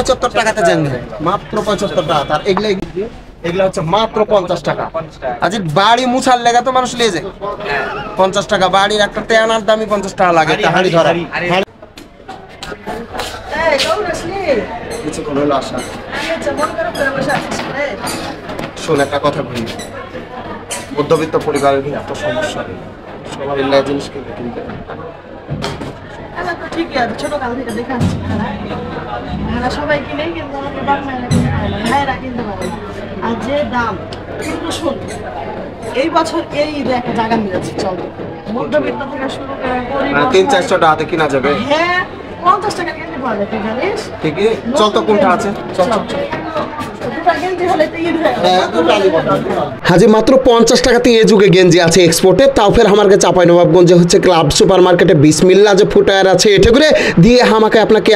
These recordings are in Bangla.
75 টাকাতে জানবে, মাত্র 75 টাকা। আর এগুলা হচ্ছে মাত্র 50 টাকা। আজ বাড়ি মুছার লেগা তো মানুষ নিয়ে যায় 50 টাকা। বাড়ির একটা তেনার দামি 50 টাকা লাগে। হাড়ি ধরা শোন, একটা কথা বলি, মধ্যবিত্ত পরিবারের এত সমস্যা, সবাই জিনিস কিনতে ঠিকই আছে, ছোট কাল থেকে দেখে আসছি সবাই কিনে, কিন্তু ভাইয়েরা কিনতে পারে। আর যে দাম, কিন্তু শুন, এই বছর এই একটা জায়গা মিলেছে, চল মধ্যবিত্ত থেকে শুরু করে 300-400 টাকাতে কিনা যাবে। হ্যাঁ, 50 টাকা কিনতে পারবে, তুই জানিস? ঠিকই, চল তো কোনটা আছে, চল চল। হাজি মাত্র 50 টাকাতে এই যুগে গেঞ্জি আছে এক্সপোর্টে, তাও ফের আমাকে চাঁপাইনবাবগঞ্জে হচ্ছে ক্লাব সুপার মার্কেটে বিসমিল্লা যে ফুটায়ার আছে এটা করে দিয়ে আমাকে আপনাকে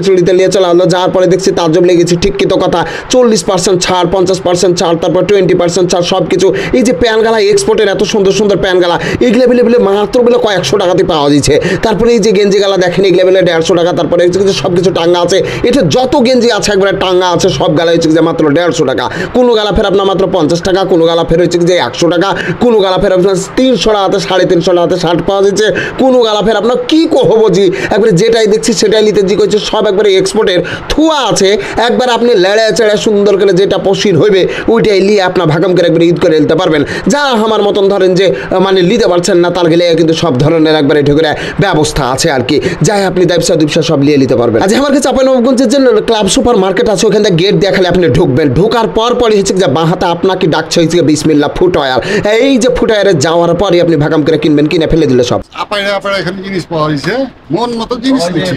চুলিতে নিয়ে চলা হলো। যাওয়ার পরে দেখছি তাজ্জব লেগেছি, ঠিক কিন্তু কথা, 40% ছাড়, 50% ছাড়, তারপর 20% ছাড়, সব কিছু। এই যে প্যান্টগালা এক্সপোর্টের এত সুন্দর সুন্দর প্যান্টগালা, এগুলো বেলে মাত্র বেলে কয়েকশো টাকাতে পাওয়া যাচ্ছে। তারপরে এই যে গেঞ্জি গালা দেখেন, এগুলো বেলে 150 টাকা। তারপরে সব কিছু টাঙ্গা আছে, এটা যত গেঞ্জি আছে একবারে টাঙ্গা আছে, সব গালা হচ্ছে যে মাত্র 150 টাকা। কোনো গালা ফের আপনার মাত্র 50 টাকা, কোনো গালা ফের হচ্ছে যে 100 টাকা, কোনো গালা ফের আপনার 300 টাকাতে 350 টাকাতে শার্ট পাওয়া যাচ্ছে, কোনো গালা ফের আপনার কি কহবো জি, একবারে যেটাই দেখছি সেটাই নিতে জি করছে, সব একবারে এক্সপোর্টের থুয়া আছে। একবার আপনি লেড়ে চেড়ে সুন্দর করে যেটা পশির হইবে ওইটাই নিয়ে আপনার ভাগাম করে একবারে ঈদ করে নিতে পারবেন। যা আমার মতন ধরেন যে মানে নিতে পারছেন না, তার গেলে কিন্তু সব ধরনের একবারে ঢুকে ব্যবস্থা আছে আর কি, যাই আপনি ব্যবসা সব নিয়ে নিতে পারবেন। আজ আমার কাছে চাঁপাইনবাবগঞ্জের যে ক্লাব সুপার মার্কেট আছে, ওখান থেকে গেট দেখালে আপনি ঢুকবেন, ঢোকার পরই হচ্ছে যে বাহাতে আপনাকে ডাকছে হচ্ছে বিসমিল্লাহ ফুটওয়্যার। এই যে ফুটওয়্যারে যাওয়ার পরই আপনি ভাগাম করে কিনবেন, কিনে ফেলে দিলে সব আপাইরা এখানে জিনিস পাওয়া হয়েছে, মন মতো জিনিস নিচ্ছি।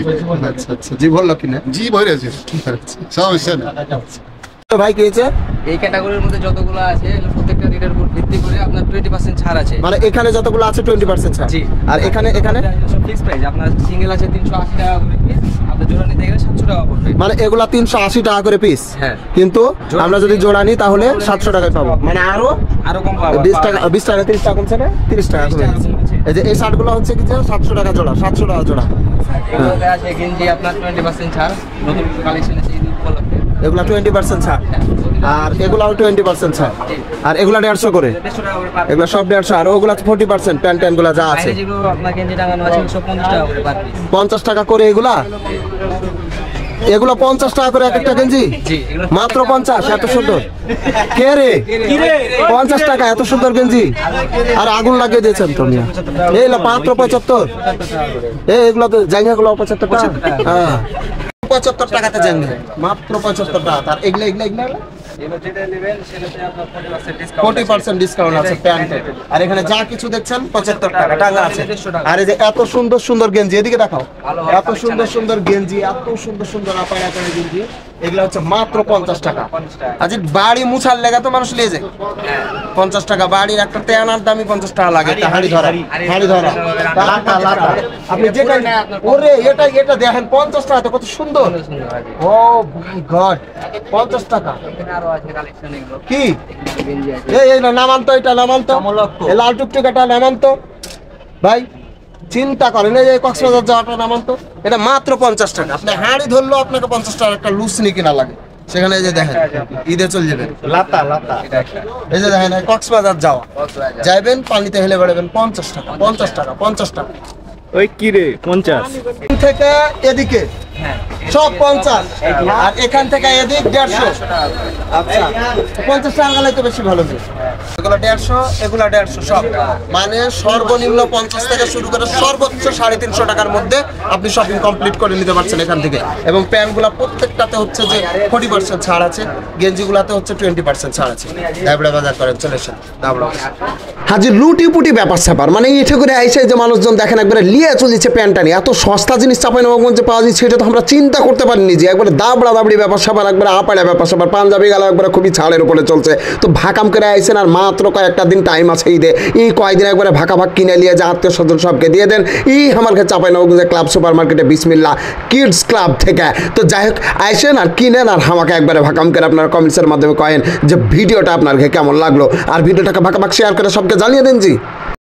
আচ্ছা আচ্ছা, জি বললো কিনা, জি ভরেছে সমস্যা নেই। ভাই কি হয়েছে? এই ক্যাটাগরির মধ্যে যতগুলো আছে প্রত্যেকটা রেটের উপর ভিত্তি করে আপনার 20% ছাড় আছে। মানে এখানে যতগুলো আছে 20% ছাড়। জি। আর এখানে সব ফিক্স প্রাইস। আপনার সিঙ্গেল আছে 380 টাকা করে পিস, আপনার জোড়া নিতে গেলে 700 টাকা পড়বে। মানে এগুলা 380 টাকা করে পিস। হ্যাঁ, কিন্তু আমরা যদি জোড়া নিই তাহলে 700 টাকায় পাবো, মানে আরো কম পাবো। 20 টাকা 30 টাকা কমছে না, 30 টাকা কমে গেছে। এই যে এই শার্টগুলো হচ্ছে কি যে 700 টাকা জোড়া, 700 টাকা জোড়া। এগুলোতে আছে গেঞ্জি আপনার 20% ছাড়, নতুন কালেকশন আছে ঈদ উপলক্ষে। এগুলা 20% ছাড়, আর এগুলাও 20% ছাড়, আর এগুলা 150 করে। এগুলা সব 150, আর ওগুলা 40% প্যান্ট গুলা যা আছে। যেগুলো আপনার গেঞ্জি টাঙানো আছে 150 টাকা করে পার পিস। 50 টাকা করে এগুলা, এগুলো 50 টাকা করে এক একটা গেঞ্জি, মাত্র 50। এত সুন্দর কে রে, 50 টাকা এত সুন্দর গেঞ্জি, আর আগুন লাগিয়ে দিয়েছেন তুমি। এই মাত্র 75। এগুলো তো জায়গাগুলো 75 টাকা। হ্যাঁ, 75 টাকাতে জানবে, মাত্র 75 টাকা। আর এগুলা 40% ডিসকাউন্ট আছে প্যান্টে। আর এখানে যা কিছু দেখছেন 75 টাকা টাকা আছে। আর এই যে এত সুন্দর সুন্দর গেঞ্জি, এদিকে দেখাও, এত সুন্দর সুন্দর গেঞ্জি, এত সুন্দর সুন্দর আপার আকারের গেঞ্জি, এগুলা হচ্ছে মাত্র 50 টাকা। আজ বাড়ি মুছার লেগা তো মানুষ নিয়ে যায় 50 টাকা। বাড়ির একটা তেনার দামি 50 টাকা লাগে। হাড়ি ধরা আপনি যেটা, ওরে এটা দেখেন 50 টাকা কত সুন্দর। ও মাই গড, 50 টাকা কি? এই নামান তো, এটা নামান তো, লাল টুকটুকাটা নামান তো ভাই, চিন্তা করেন। এই যে কক্সবাজার যাওয়াটা নামান তো, এটা মাত্র 50 টাকা। আপনি হাঁড়ি ধরলেও আপনাকে 50 টাকা একটা লুসনি কিনা লাগে। সেখানে এই যে দেখেন ঈদে চলে যাবেন লাতা, এই যে দেখেন কক্সবাজার যাইবেন, পানিতে হেলে বেড়াবেন 50 টাকা, 50 টাকা। ওই কি রে 50 থেকে এদিকে সব 50, আর এখান থেকে এদিক 150। আচ্ছা, 50 টাকা গেলে তো বেশি ভালো। এগুলো 150, এগুলো 150 সব। মানে সর্বনিম্ন 50 থেকে শুরু করে সর্বোচ্চ 350 টাকার মধ্যে আপনি শপিং কমপ্লিট করে নিতে পারছেন এখান থেকে। এবং প্যান্টগুলো প্রত্যেকটাতে হচ্ছে যে 40% ছাড় আছে, গেঞ্জিগুলাতে হচ্ছে 20% ছাড় আছে। দাবড়া বাজার করেন, চলে এসেন দাবড়া। হাজির লুটি পুটি ব্যাপার স্যাপার, মানে এটা করে আইসে যে মানুষজন দেখেন একবারে লিয়ে চলেছে প্যান্টটা নিয়ে। এত সস্তা জিনিস চাঁপাইনবাবগঞ্জে পাওয়া যায় সেটা তো আমরা চিন্তা করতে পারিনি, যে একবারে দাবড়া দাবড়ি ব্যাপার স্যাপার, একবারে আপাড়া ব্যাপার স্যাপার। পাঞ্জাবি গেল একবারে খুবই ছাড়ের উপরে চলছে। তো ভাকাম করে আইসেন, আর মাত্র কয়েকটা দিন টাইম আছে ঈদে। এই কয়েকদিন একবারে ভাগ কিনে নিয়ে যা আত্মীয় স্বজন সবকে দিয়ে দেন। আমার কাছে চাঁপাইনবাবগঞ্জে ক্লাব সুপার মার্কেটে বিসমিল্লাহ কিডস ক্লাব থেকে। তো যাই হোক আইসেন আর কিনেন, আর আমাকে একবারে ভাকাম করে আপনার কমেন্টসের মাধ্যমে কয়েন যে ভিডিওটা আপনার কেমন লাগলো, আর ভিডিওটাকে ভাকাভাগ শেয়ার করে সবকে জানিয়ে দেন জি।